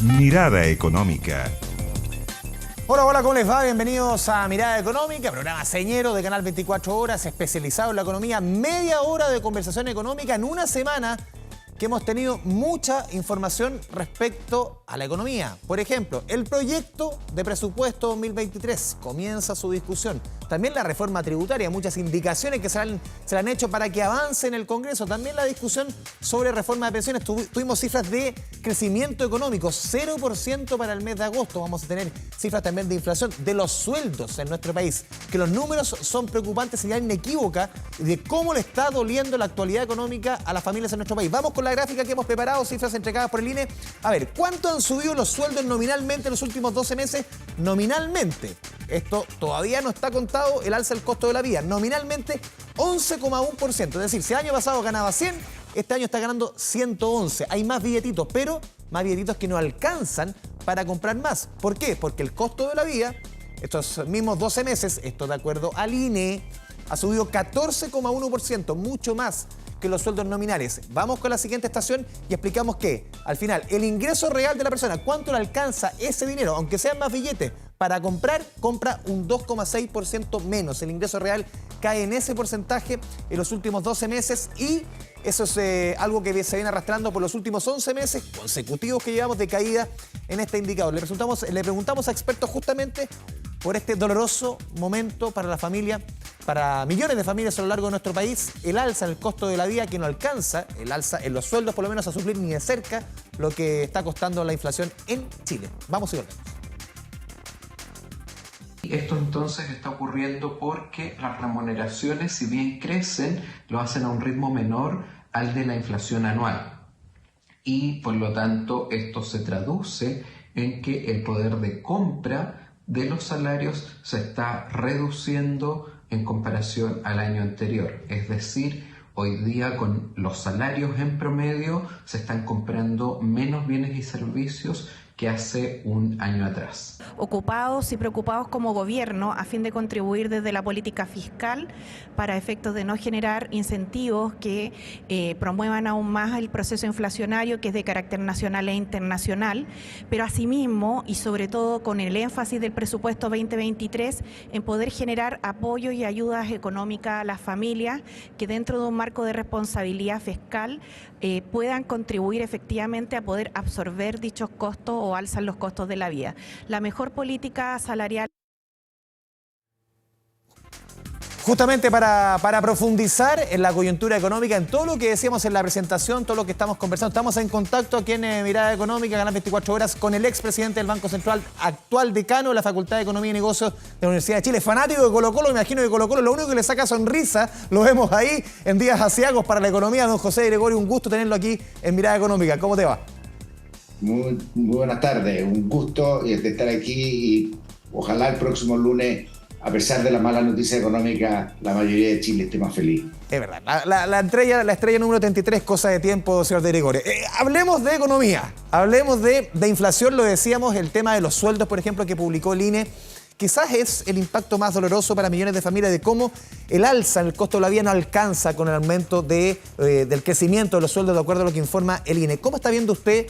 Mirada Económica. Hola, hola, ¿cómo les va? Bienvenidos a Mirada Económica, programa señero de Canal 24 Horas, especializado en la economía. Media hora de conversación económica en una semana que hemos tenido mucha información respecto a la economía. Por ejemplo, el proyecto de presupuesto 2023 comienza su discusión. También la reforma tributaria, muchas indicaciones que se le han hecho para que avance en el Congreso. También la discusión sobre reforma de pensiones. Tuvimos cifras de crecimiento económico, 0% para el mes de agosto. Vamos a tener cifras también de inflación, de los sueldos en nuestro país. Que los números son preocupantes y ya inequívoca de cómo le está doliendo la actualidad económica a las familias en nuestro país. Vamos con la gráfica que hemos preparado, cifras entregadas por el INE. A ver, ¿cuánto han subido los sueldos nominalmente en los últimos 12 meses? Nominalmente. Esto todavía no está contado el alza del costo de la vida. Nominalmente 11,1%. Es decir, si el año pasado ganaba 100, este año está ganando 111. Hay más billetitos, pero más billetitos que no alcanzan para comprar más. ¿Por qué? Porque el costo de la vida, estos mismos 12 meses, esto de acuerdo al INE, ha subido 14,1%, mucho más que los sueldos nominales. Vamos con la siguiente estación y explicamos que, al final, el ingreso real de la persona, ¿cuánto le alcanza ese dinero? Aunque sean más billetes, para comprar, compra un 2,6% menos. El ingreso real cae en ese porcentaje en los últimos 12 meses y eso es algo que se viene arrastrando por los últimos 11 meses consecutivos que llevamos de caída en este indicador. Le preguntamos a expertos justamente por este doloroso momento para la familia, para millones de familias a lo largo de nuestro país, el alza en el costo de la vida que no alcanza, el alza en los sueldos por lo menos a suplir ni de cerca lo que está costando la inflación en Chile. Vamos y volvemos. Esto entonces está ocurriendo porque las remuneraciones, si bien crecen, lo hacen a un ritmo menor al de la inflación anual. Y por lo tanto esto se traduce en que el poder de compra de los salarios se está reduciendo en comparación al año anterior. Es decir, hoy día con los salarios en promedio se están comprando menos bienes y servicios que hace un año atrás. Ocupados y preocupados como gobierno a fin de contribuir desde la política fiscal para efectos de no generar incentivos que promuevan aún más el proceso inflacionario que es de carácter nacional e internacional, pero asimismo y sobre todo con el énfasis del presupuesto 2023 en poder generar apoyo y ayudas económicas a las familias que dentro de un marco de responsabilidad fiscal puedan contribuir efectivamente a poder absorber dichos costos o alzan los costos de la vida. La mejor política salarial. Justamente para profundizar en la coyuntura económica, en todo lo que decíamos en la presentación, todo lo que estamos conversando, estamos en contacto aquí en Mirada Económica, Canal 24 Horas, con el expresidente del Banco Central, actual decano de la Facultad de Economía y Negocios de la Universidad de Chile, fanático de Colo-Colo. Me imagino que Colo-Colo lo único que le saca sonrisa, lo vemos ahí en días aciagos para la economía. Don José Gregorio, un gusto tenerlo aquí en Mirada Económica. ¿Cómo te va? Muy buenas tardes, un gusto de estar aquí y ojalá el próximo lunes, a pesar de la mala noticia económica, la mayoría de Chile esté más feliz. Es verdad, la estrella número 33, cosa de tiempo, señor de Gregorio. Hablemos de economía, hablemos de inflación, lo decíamos, el tema de los sueldos, por ejemplo, que publicó el INE. Quizás es el impacto más doloroso para millones de familias de cómo el alza en el costo de la vida no alcanza con el aumento del crecimiento de los sueldos, de acuerdo a lo que informa el INE. ¿Cómo está viendo usted,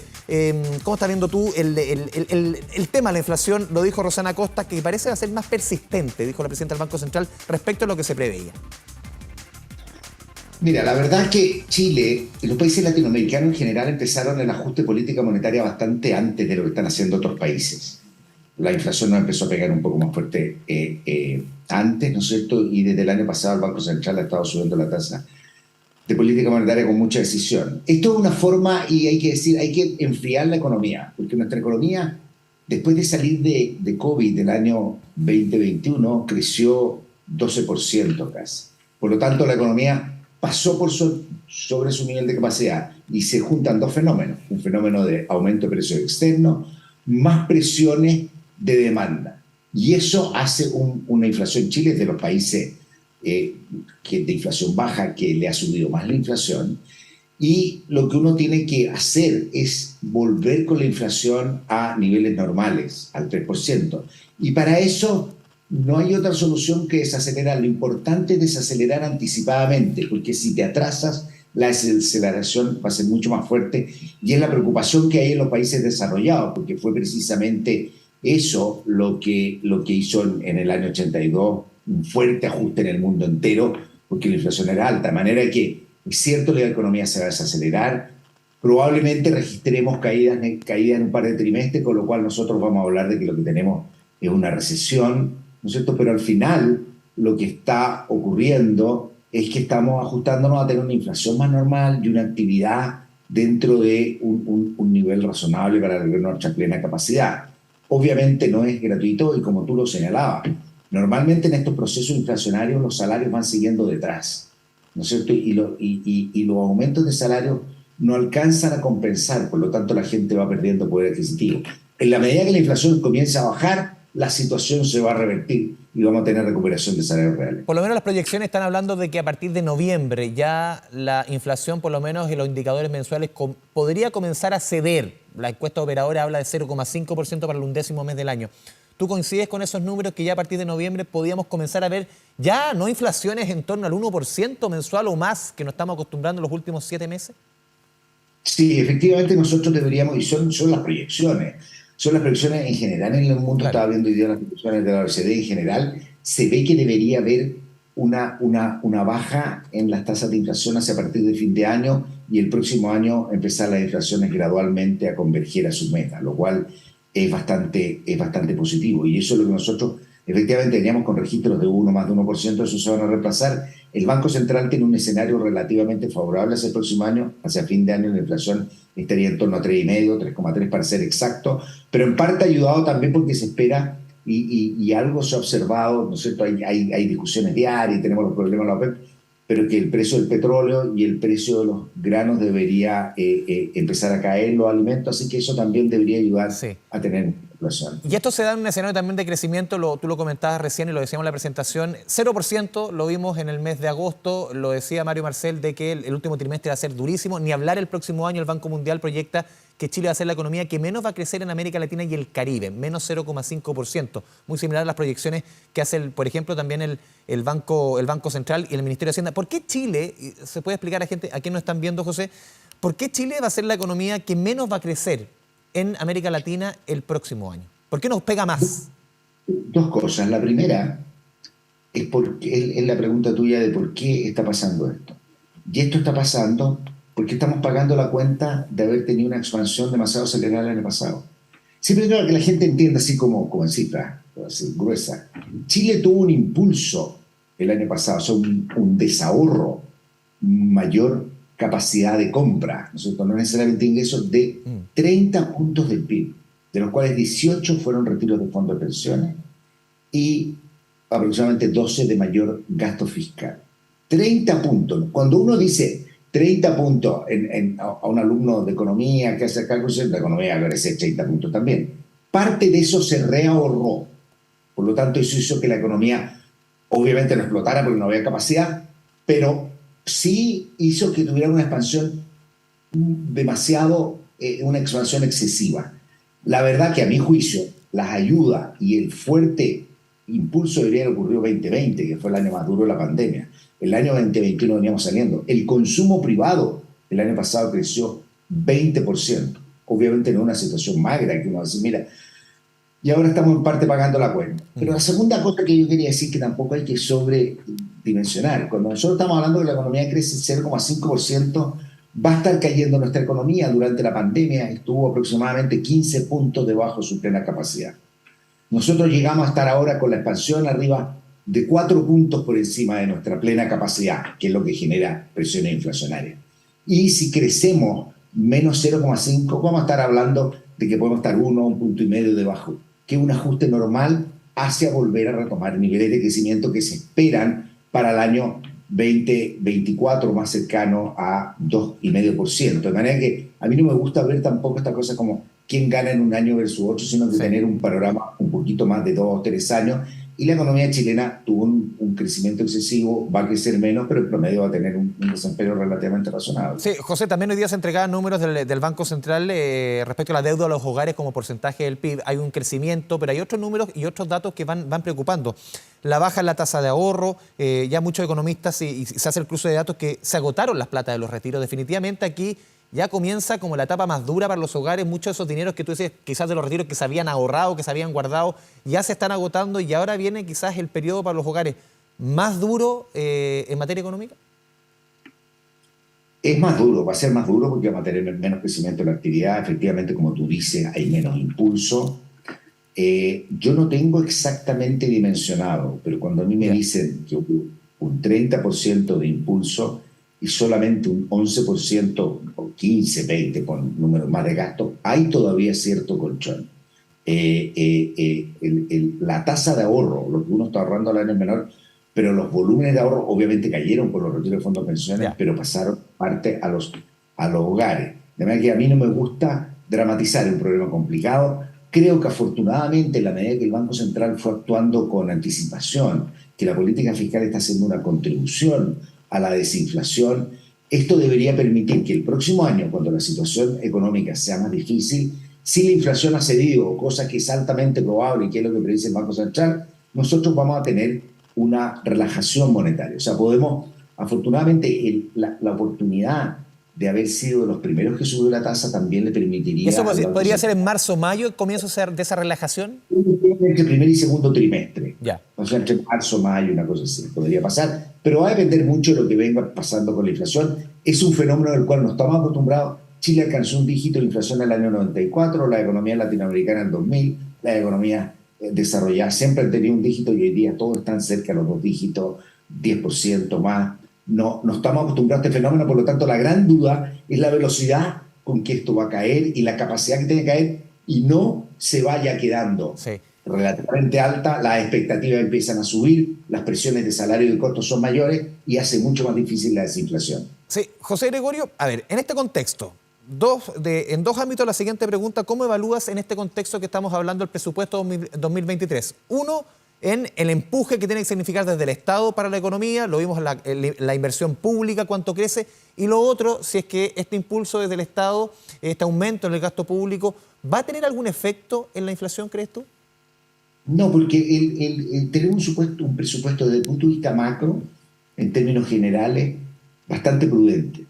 cómo está viendo tú el tema de la inflación? Lo dijo Rosana Costa, que parece ser más persistente, dijo la presidenta del Banco Central, respecto a lo que se preveía. Mira, la verdad es que Chile y los países latinoamericanos en general empezaron el ajuste de política monetaria bastante antes de lo que están haciendo otros países. La inflación nos empezó a pegar un poco más fuerte antes, ¿no es cierto? Y desde el año pasado el Banco Central ha estado subiendo la tasa de política monetaria con mucha decisión. Esto es una forma, y hay que decir, hay que enfriar la economía, porque nuestra economía, después de salir de COVID del año 2021, creció 12% casi. Por lo tanto, la economía pasó sobre su nivel de capacidad y se juntan dos fenómenos. Un fenómeno de aumento de precios externos, más presiones de demanda. Y eso hace una inflación. Chile es de los países que de inflación baja, que le ha subido más la inflación. Y lo que uno tiene que hacer es volver con la inflación a niveles normales, al 3%. Y para eso no hay otra solución que desacelerar. Lo importante es desacelerar anticipadamente, porque si te atrasas, la desaceleración va a ser mucho más fuerte y es la preocupación que hay en los países desarrollados, porque fue precisamente eso lo que hizo en el año 82 un fuerte ajuste en el mundo entero, porque la inflación era alta, de manera que es cierto que la economía se va a desacelerar, probablemente registremos caídas en un par de trimestres, con lo cual nosotros vamos a hablar de que lo que tenemos es una recesión, ¿no es cierto? Pero al final lo que está ocurriendo es que estamos ajustándonos a tener una inflación más normal y una actividad dentro de un nivel razonable para lograr nuestra plena capacidad. Obviamente no es gratuito y como tú lo señalabas, normalmente en estos procesos inflacionarios los salarios van siguiendo detrás, ¿no es cierto? Y los aumentos de salario no alcanzan a compensar, por lo tanto la gente va perdiendo poder adquisitivo. En la medida que la inflación comience a bajar, la situación se va a revertir y vamos a tener recuperación de salarios reales. Por lo menos las proyecciones están hablando de que a partir de noviembre ya la inflación, por lo menos en los indicadores mensuales, podría comenzar a ceder. La encuesta operadora habla de 0,5% para el 11º mes del año. ¿Tú coincides con esos números que ya a partir de noviembre podíamos comenzar a ver ya no inflaciones en torno al 1% mensual o más que nos estamos acostumbrando en los últimos 7 meses? Sí, efectivamente nosotros deberíamos, y son las proyecciones en general en el mundo, claro. Estaba viendo hoy día las proyecciones de la OECD en general, se ve que debería haber una baja en las tasas de inflación hacia partir de fin de año y el próximo año empezar las inflaciones gradualmente a converger a sus metas, lo cual es bastante positivo. Y eso es lo que nosotros efectivamente teníamos con registros de 1 más de 1%, eso se van a reemplazar. El Banco Central tiene un escenario relativamente favorable hacia el próximo año, hacia fin de año la inflación estaría en torno a 3,5, 3,3 para ser exacto, pero en parte ayudado también porque se espera y algo se ha observado, ¿no es cierto? Hay discusiones diarias, tenemos los problemas de la OPEP, pero que el precio del petróleo y el precio de los granos debería empezar a caer, los alimentos, así que eso también debería ayudar a tener inflación. Y esto se da en un escenario también de crecimiento, tú lo comentabas recién y lo decíamos en la presentación, 0% lo vimos en el mes de agosto, lo decía Mario Marcel de que el último trimestre va a ser durísimo, ni hablar el próximo año el Banco Mundial proyecta que Chile va a ser la economía que menos va a crecer en América Latina y el Caribe, menos 0,5%, muy similar a las proyecciones que hace, por ejemplo, también el Banco Central y el Ministerio de Hacienda. ¿Por qué Chile, se puede explicar a gente, a quién nos están viendo, José, por qué Chile va a ser la economía que menos va a crecer en América Latina el próximo año? ¿Por qué nos pega más? Dos cosas. La primera es la pregunta tuya de por qué está pasando esto. Y esto está pasando porque estamos pagando la cuenta de haber tenido una expansión demasiado acelerada el año pasado. Siempre quiero que la gente entienda así como en cifra, así gruesa. Chile tuvo un impulso el año pasado, o sea, un desahorro, mayor capacidad de compra, ¿no es cierto? No necesariamente ingresos, de 30 puntos del PIB, de los cuales 18 fueron retiros de fondos de pensiones y aproximadamente 12 de mayor gasto fiscal. 30 puntos. Cuando uno dice 30 puntos a un alumno de economía que hace cálculos, la economía va a crecer 30 puntos también. Parte de eso se reahorró. Por lo tanto, eso hizo que la economía obviamente no explotara porque no había capacidad, pero sí hizo que tuviera una expansión una expansión excesiva. La verdad que a mi juicio, las ayudas y el fuerte impulso debería haber ocurrido en 2020, que fue el año más duro de la pandemia. El año 2021 veníamos saliendo. El consumo privado el año pasado creció 20%. Obviamente no es una situación magra que uno va a decir, mira, y ahora estamos en parte pagando la cuenta. Pero la segunda cosa que yo quería decir que tampoco hay que sobredimensionar. Cuando nosotros estamos hablando de que la economía crece 0,5%, va a estar cayendo nuestra economía. Durante la pandemia estuvo aproximadamente 15 puntos debajo de su plena capacidad. Nosotros llegamos a estar ahora con la expansión arriba de 4 puntos por encima de nuestra plena capacidad, que es lo que genera presiones inflacionarias. Y si crecemos menos 0,5, vamos a estar hablando de que podemos estar 1,5 puntos debajo, que es un ajuste normal hacia volver a retomar niveles de crecimiento que se esperan para el año 2024, más cercano a 2,5%. De manera que a mí no me gusta ver tampoco esta cosa como quién gana en un año versus otro, sino que tener un panorama un poquito más de 2 o 3 años. Y la economía chilena tuvo un crecimiento excesivo, va a crecer menos, pero el promedio va a tener un desempeño relativamente razonable. Sí, José, también hoy día se entregaban números del Banco Central respecto a la deuda de los hogares como porcentaje del PIB. Hay un crecimiento, pero hay otros números y otros datos que van preocupando. la baja en la tasa de ahorro, ya muchos economistas y se hace el cruce de datos que se agotaron las plata de los retiros. Definitivamente aquí ya comienza como la etapa más dura para los hogares. Muchos de esos dineros que tú dices, quizás de los retiros que se habían ahorrado, que se habían guardado, ya se están agotando y ahora viene quizás el periodo para los hogares más duro en materia económica. Es más duro, va a ser más duro porque vamos a tener menos crecimiento en la actividad. Efectivamente, como tú dices, hay menos impulso. Yo no tengo exactamente dimensionado, pero cuando a mí me dicen que hubo un 30% de impulso y solamente un 11% o 15, 20 con números más de gasto, hay todavía cierto colchón. La tasa de ahorro, lo que uno está ahorrando al año es menor, pero los volúmenes de ahorro obviamente cayeron por los retiros de fondos pensiones, pero pasaron parte a los hogares. De manera que a mí no me gusta dramatizar un problema complicado. Creo que afortunadamente, en la medida que el Banco Central fue actuando con anticipación, que la política fiscal está haciendo una contribución a la desinflación, esto debería permitir que el próximo año, cuando la situación económica sea más difícil, si la inflación ha cedido, cosa que es altamente probable y que es lo que predice el Banco Central, nosotros vamos a tener una relajación monetaria. O sea, podemos, afortunadamente, la oportunidad de haber sido de los primeros que subió la tasa también le permitiría... ¿Y eso podría ser en marzo o mayo el comienzo de esa relajación? Entre primer y segundo trimestre. Ya. O sea, entre marzo, mayo, una cosa así, podría pasar. Pero va a depender mucho de lo que venga pasando con la inflación. Es un fenómeno del cual no estamos acostumbrados. Chile alcanzó un dígito de inflación en el año 94, la economía latinoamericana en el 2000, la economía desarrolladas siempre han tenido un dígito y hoy día todos están cerca de los 2 dígitos, 10% más. No estamos acostumbrados a este fenómeno, por lo tanto la gran duda es la velocidad con que esto va a caer y la capacidad que tiene que caer y no se vaya quedando relativamente alta. Las expectativas empiezan a subir, las presiones de salario y de costos son mayores y hace mucho más difícil la desinflación. Sí, José Gregorio, a ver, en este contexto, en dos ámbitos la siguiente pregunta: ¿cómo evalúas en este contexto que estamos hablando el presupuesto 2023? Uno, en el empuje que tiene que significar desde el Estado para la economía, lo vimos en la inversión pública, cuánto crece, y lo otro, si es que este impulso desde el Estado, este aumento en el gasto público, ¿va a tener algún efecto en la inflación, crees tú? No, porque tenemos un presupuesto desde el punto de vista macro, en términos generales, bastante prudente.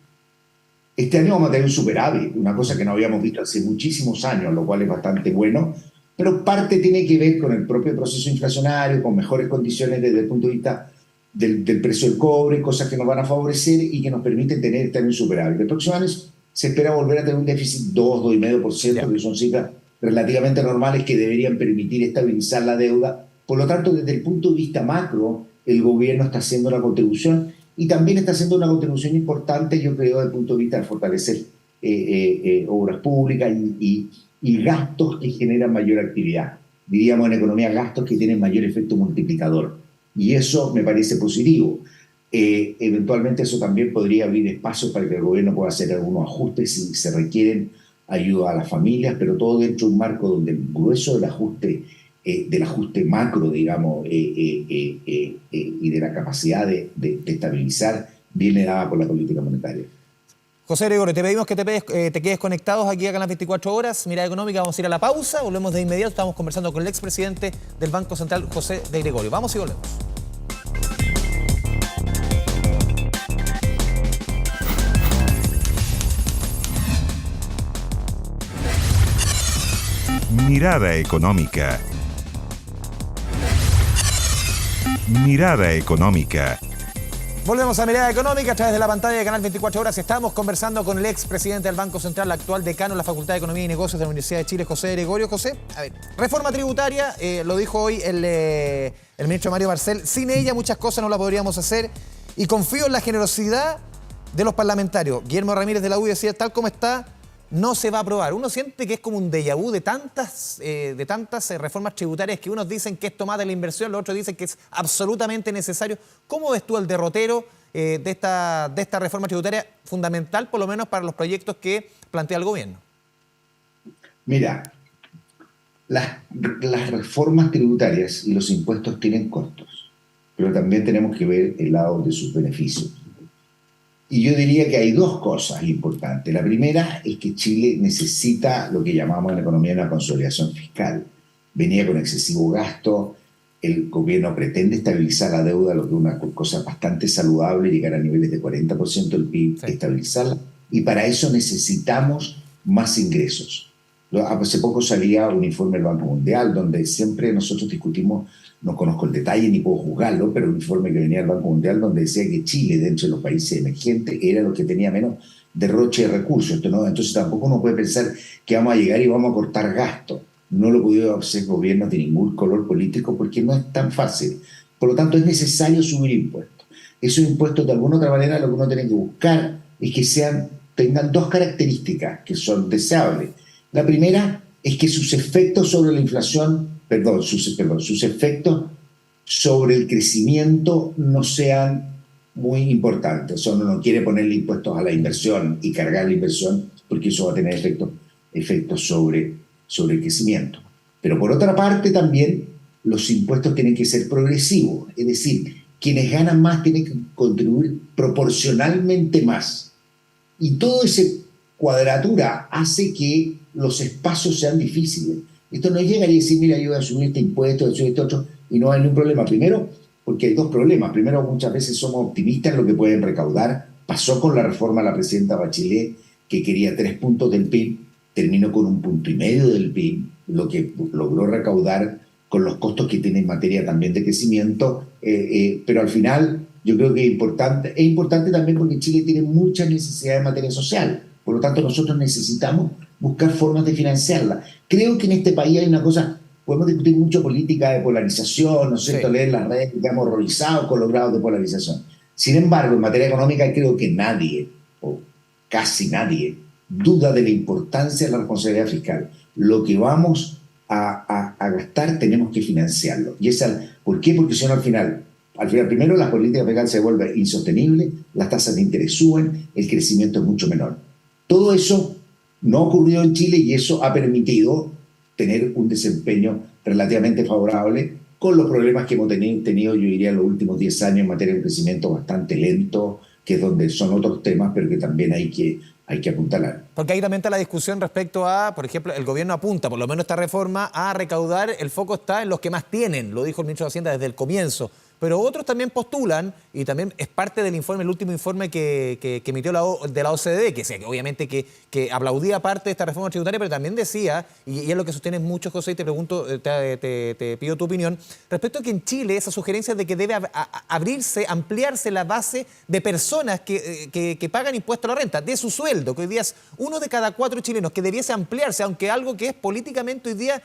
Este año vamos a tener un superávit, una cosa que no habíamos visto hace muchísimos años, lo cual es bastante bueno, pero parte tiene que ver con el propio proceso inflacionario, con mejores condiciones desde el punto de vista del precio del cobre, cosas que nos van a favorecer y que nos permiten tener este año un superávit. El próximo año se espera volver a tener un déficit 2,5%, que son cifras relativamente normales que deberían permitir estabilizar la deuda. Por lo tanto, desde el punto de vista macro, el gobierno está haciendo una contribución y también está haciendo una contribución importante, yo creo, desde el punto de vista de fortalecer obras públicas y gastos que generan mayor actividad. Diríamos en economía, gastos que tienen mayor efecto multiplicador. Y eso me parece positivo. Eventualmente eso también podría abrir espacios para que el gobierno pueda hacer algunos ajustes si se requieren ayuda a las familias, pero todo dentro de un marco donde el grueso del ajuste macro, digamos, y de la capacidad de estabilizar, viene dada por la política monetaria. José Gregorio, te pedimos que te quedes conectados aquí a Canal 24 Horas. Mirada Económica, vamos a ir a la pausa, volvemos de inmediato. Estamos conversando con el expresidente del Banco Central, José de Gregorio. Vamos y volvemos. Mirada Económica. Mirada Económica. Volvemos a Mirada Económica a través de la pantalla de Canal 24 Horas. Estamos conversando con el expresidente del Banco Central, actual decano de la Facultad de Economía y Negocios de la Universidad de Chile, José Gregorio. José, a ver, reforma tributaria, lo dijo hoy el ministro Mario Marcel, sin ella muchas cosas no las podríamos hacer y confío en la generosidad de los parlamentarios. Guillermo Ramírez de la U decía, tal como está, no se va a aprobar. Uno siente que es como un déjà vu de tantas reformas tributarias que unos dicen que esto mata la inversión, los otros dicen que es absolutamente necesario. ¿Cómo ves tú el derrotero de esta reforma tributaria fundamental, por lo menos para los proyectos que plantea el gobierno? Mira, las reformas tributarias y los impuestos tienen costos, pero también tenemos que ver el lado de sus beneficios. Y yo diría que hay dos cosas importantes. La primera es que Chile necesita lo que llamamos en economía una consolidación fiscal. Venía con excesivo gasto, el gobierno pretende estabilizar la deuda, lo que es una cosa bastante saludable, llegar a niveles de 40% del PIB, Sí. estabilizarla, y para eso necesitamos más ingresos. Hace poco salía un informe del Banco Mundial, donde siempre nosotros discutimos, no conozco el detalle ni puedo juzgarlo, pero un informe que venía del Banco Mundial donde decía que Chile, dentro de los países emergentes, era los que tenía menos derroche de recursos. Entonces tampoco uno puede pensar que vamos a llegar y vamos a cortar gastos. No lo han podido hacer gobiernos de ningún color político porque no es tan fácil. Por lo tanto, es necesario subir impuestos. Esos impuestos, de alguna otra manera, lo que uno tiene que buscar es que tengan dos características que son deseables. La primera es que sus efectos sobre la inflación, sus efectos sobre el crecimiento no sean muy importantes. O sea, uno no quiere ponerle impuestos a la inversión y cargar la inversión porque eso va a tener efectos sobre el crecimiento. Pero por otra parte también los impuestos tienen que ser progresivos, es decir, quienes ganan más tienen que contribuir proporcionalmente más. Y toda esa cuadratura hace que los espacios sean difíciles. Esto no llega a decir, mira, yo voy a subir este impuesto, voy a subir este otro, y no hay ningún problema. Primero, porque hay dos problemas. Primero, muchas veces somos optimistas en lo que pueden recaudar. Pasó con la reforma de la presidenta Bachelet, que quería 3 puntos del PIB, terminó con 1,5 puntos del PIB, lo que logró recaudar con los costos que tiene en materia también de crecimiento, pero al final yo creo que es importante también porque Chile tiene muchas necesidades en materia social, por lo tanto nosotros necesitamos buscar formas de financiarla. Creo que en este país hay una cosa, podemos discutir mucho política de polarización, ¿no es cierto?, leer las redes, digamos, horrorizados con los grados de polarización. Sin embargo, en materia económica creo que nadie, o casi nadie, duda de la importancia de la responsabilidad fiscal. Lo que vamos a gastar tenemos que financiarlo. ¿Por qué? Porque si no, al final, primero la política fiscal se vuelve insostenible, las tasas de interés suben, el crecimiento es mucho menor. Todo eso no ha ocurrido en Chile y eso ha permitido tener un desempeño relativamente favorable con los problemas que hemos tenido, yo diría, en los últimos 10 años en materia de crecimiento bastante lento, que es donde son otros temas, pero que también hay que apuntalar. Porque ahí también está la discusión respecto a, por ejemplo, el gobierno apunta, por lo menos esta reforma, a recaudar, el foco está en los que más tienen, lo dijo el ministro de Hacienda desde el comienzo. Pero otros también postulan, y también es parte del informe, el último informe que emitió de la OCDE, que obviamente que aplaudía parte de esta reforma tributaria, pero también decía, y es lo que sostienen muchos, José, y te pregunto, te pido tu opinión, respecto a que en Chile esa sugerencia de que debe ampliarse la base de personas que pagan impuesto a la renta, de su sueldo, que hoy día es 1 de cada 4 chilenos, que debiese ampliarse, aunque algo que es políticamente hoy día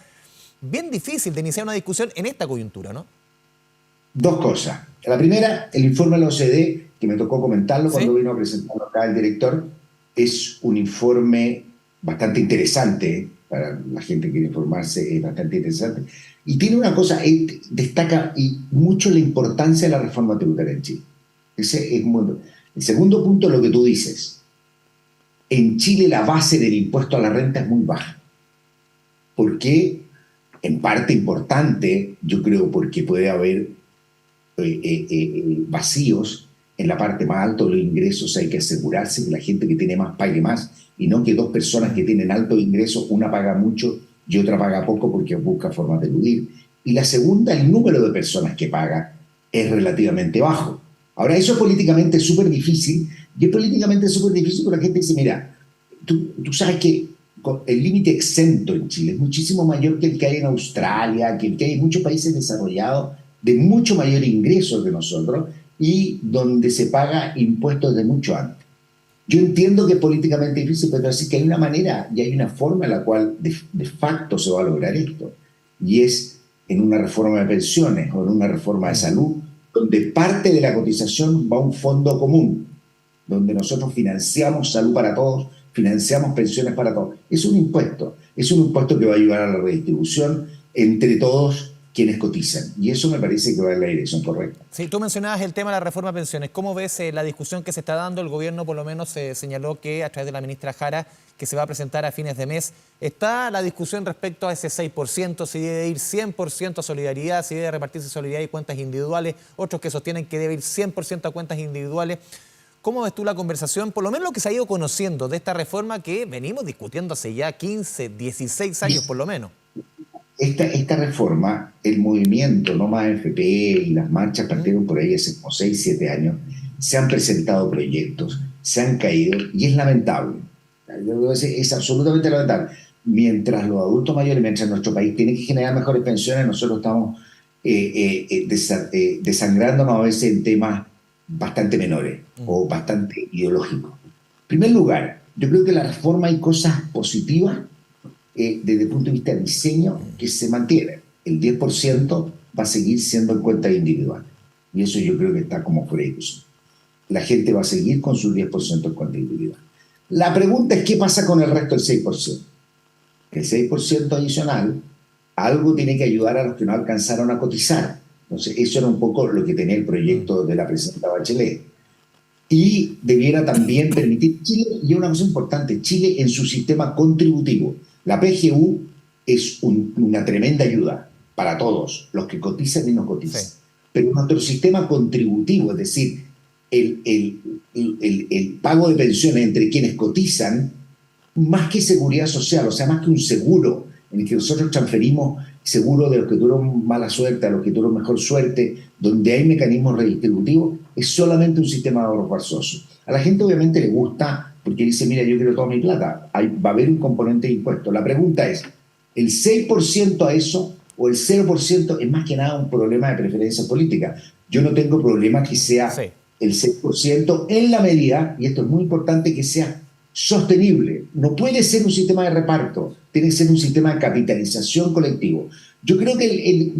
bien difícil de iniciar una discusión en esta coyuntura, ¿no? Dos cosas. La primera, el informe de la OCDE, que me tocó comentarlo cuando ¿Sí? vino a presentarlo acá el director, es un informe bastante interesante, para la gente que quiere informarse, es bastante interesante. Y tiene una cosa, destaca mucho la importancia de la reforma tributaria en Chile. Ese es el segundo punto es lo que tú dices. En Chile la base del impuesto a la renta es muy baja. ¿Por qué? En parte importante, yo creo, porque puede haber vacíos en la parte más alta de los ingresos. Hay que asegurarse que la gente que tiene más pague más y no que dos personas que tienen altos ingresos, una paga mucho y otra paga poco porque busca formas de eludir. Y la segunda, el número de personas que paga es relativamente bajo. Ahora, eso políticamente es súper difícil, y es políticamente súper difícil porque la gente dice, mira, tú sabes que el límite exento en Chile es muchísimo mayor que el que hay en Australia, que el que hay en muchos países desarrollados, de mucho mayor ingreso que nosotros y donde se paga impuestos de mucho antes. Yo entiendo que es políticamente difícil, pero así que hay una manera y hay una forma en la cual de facto se va a lograr esto, y es en una reforma de pensiones o en una reforma de salud, donde parte de la cotización va a un fondo común, donde nosotros financiamos salud para todos, financiamos pensiones para todos. Es un impuesto que va a ayudar a la redistribución entre todos quienes cotizan. Y eso me parece que va en la dirección correcta. Sí, tú mencionabas el tema de la reforma de pensiones. ¿Cómo ves la discusión que se está dando? El gobierno por lo menos señaló que a través de la ministra Jara, que se va a presentar a fines de mes, está la discusión respecto a ese 6%, si debe ir 100% a solidaridad, si debe repartirse solidaridad y cuentas individuales, otros que sostienen que debe ir 100% a cuentas individuales. ¿Cómo ves tú la conversación, por lo menos lo que se ha ido conociendo de esta reforma que venimos discutiendo hace ya 15, 16 años por lo menos? esta reforma, el movimiento No Más AFP y las marchas partieron por ahí hace como 6, 7 años, se han presentado proyectos, se han caído y es lamentable. Es absolutamente lamentable. Mientras los adultos mayores, mientras nuestro país tiene que generar mejores pensiones, nosotros estamos desangrándonos a veces en temas bastante menores o bastante ideológicos. En primer lugar, yo creo que la reforma hay cosas positivas desde el punto de vista del diseño que se mantienen. El 10% va a seguir siendo en cuenta individual. Y eso yo creo que está como fuera de discusión. La gente va a seguir con su 10% en cuenta individual. La pregunta es qué pasa con el resto del 6%. El 6% adicional, algo tiene que ayudar a los que no alcanzaron a cotizar. Entonces, eso era un poco lo que tenía el proyecto de la presidenta Bachelet. Y debiera también permitir Chile, y una cosa importante, Chile en su sistema contributivo. La PGU es una tremenda ayuda para todos, los que cotizan y no cotizan. Sí. Pero nuestro sistema contributivo, es decir, el pago de pensiones entre quienes cotizan, más que seguridad social, o sea, más que un seguro en el que nosotros transferimos seguro de los que tuvieron mala suerte a los que tuvieron mejor suerte, donde hay mecanismos redistributivos, es solamente un sistema de ahorro forzoso. A la gente obviamente le gusta porque dice, mira, yo quiero toda mi plata, va a haber un componente de impuesto. La pregunta es, ¿el 6% a eso o el 0% es más que nada un problema de preferencia política? Yo no tengo problema que sea el 6% en la medida, y esto es muy importante, que sea sostenible. No puede ser un sistema de reparto, tiene que ser un sistema de capitalización colectivo. Yo creo que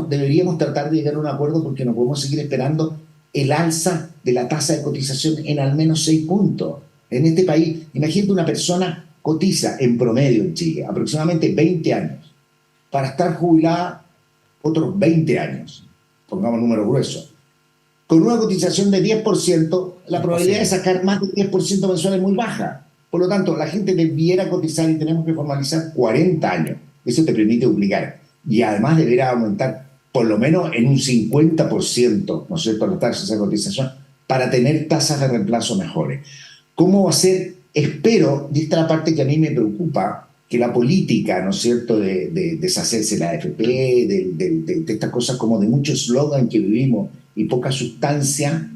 deberíamos tratar de llegar a un acuerdo porque no podemos seguir esperando el alza de la tasa de cotización en al menos 6 puntos. En este país, imagínate una persona cotiza en promedio en Chile aproximadamente 20 años para estar jubilada otros 20 años, pongamos número grueso. Con una cotización de 10%, la probabilidad de sacar más del 10% mensual es muy baja. Por lo tanto, la gente debiera cotizar y tenemos que formalizar 40 años. Eso te permite obligar. Y además deberá aumentar por lo menos en un 50%, ¿no es cierto?, la tasa de cotización para tener tasas de reemplazo mejores. ¿Cómo va a ser? Espero, y esta es la parte que a mí me preocupa, que la política, ¿no es cierto?, de deshacerse la AFP, de estas cosas como de mucho eslogan que vivimos y poca sustancia,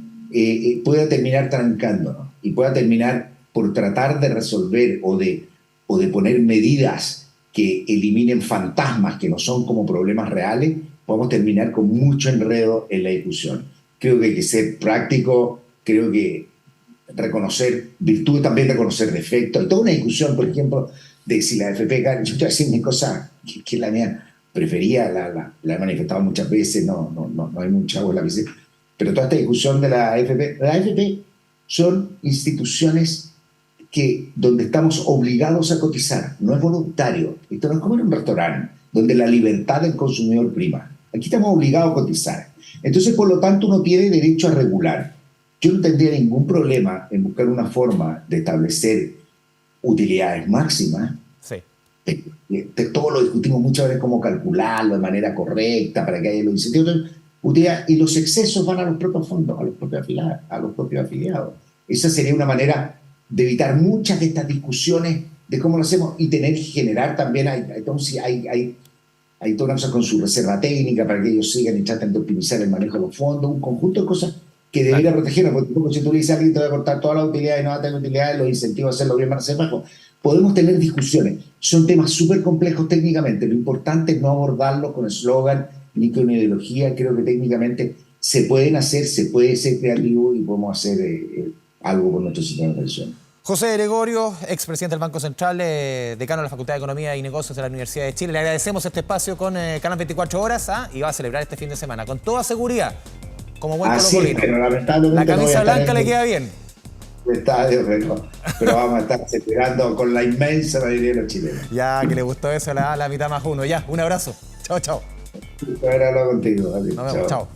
pueda terminar trancándonos y pueda terminar por tratar de resolver o de poner medidas que eliminen fantasmas que no son como problemas reales, podemos terminar con mucho enredo en la discusión. Creo que hay que ser práctico, creo que reconocer virtudes, también reconocer defectos. Hay toda una discusión, por ejemplo, de si la AFP, yo estoy haciendo mi cosa que es la mía preferida, la he manifestado muchas veces, no hay mucha agua en la bici, pero toda esta discusión de la AFP son instituciones donde estamos obligados a cotizar, no es voluntario. Esto no es como en un restaurante, donde la libertad del consumidor prima. Aquí estamos obligados a cotizar. Entonces, por lo tanto, uno tiene derecho a regular. Yo no tendría ningún problema en buscar una forma de establecer utilidades máximas. Sí. Todo lo discutimos muchas veces, cómo calcularlo de manera correcta para que haya los incentivos. Y los excesos van a los propios fondos, a los propios afiliados. Esa sería una manera de evitar muchas de estas discusiones de cómo lo hacemos y tener que generar también, hay toda una cosa con su reserva técnica para que ellos sigan y traten de optimizar el manejo de los fondos, un conjunto de cosas que debería protegernos, porque si tú le dices a alguien te va a cortar toda la utilidad y no va a tener utilidades, los incentivos a hacerlo bien van a ser bajos. Podemos tener discusiones, son temas súper complejos técnicamente, lo importante es no abordarlos con eslogan ni con ideología. Creo que técnicamente se pueden hacer, se puede ser creativo y podemos hacer algo con nuestro sistema de pensiones. José Gregorio, expresidente del Banco Central, decano de la Facultad de Economía y Negocios de la Universidad de Chile. Le agradecemos este espacio con Canal 24 Horas y va a celebrar este fin de semana con toda seguridad, como buen colocolino. Pero lamentablemente la camisa blanca le queda bien. Estadio, pero vamos a estar celebrando con la inmensa mayoría de los chilenos. Ya, que le gustó eso, la mitad más uno. Ya, un abrazo. Chao, chao. Poder hablar contigo. Nos vemos, chao.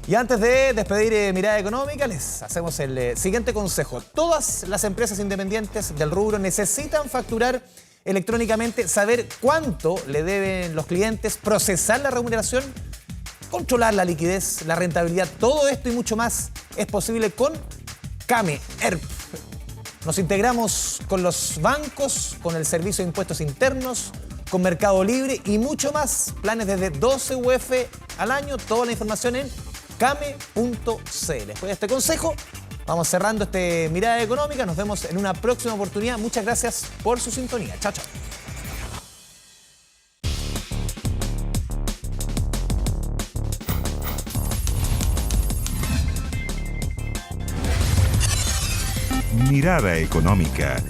Y antes de despedir Mirada Económica, les hacemos el siguiente consejo. Todas las empresas independientes del rubro necesitan facturar electrónicamente, saber cuánto le deben los clientes, procesar la remuneración, controlar la liquidez, la rentabilidad. Todo esto y mucho más es posible con Kame ERP. Nos integramos con los bancos, con el Servicio de Impuestos Internos, con Mercado Libre y mucho más. Planes desde 12 UF al año. Toda la información en came.cl. Después de este consejo, vamos cerrando este Mirada Económica. Nos vemos en una próxima oportunidad. Muchas gracias por su sintonía. Chao, chao. Mirada Económica.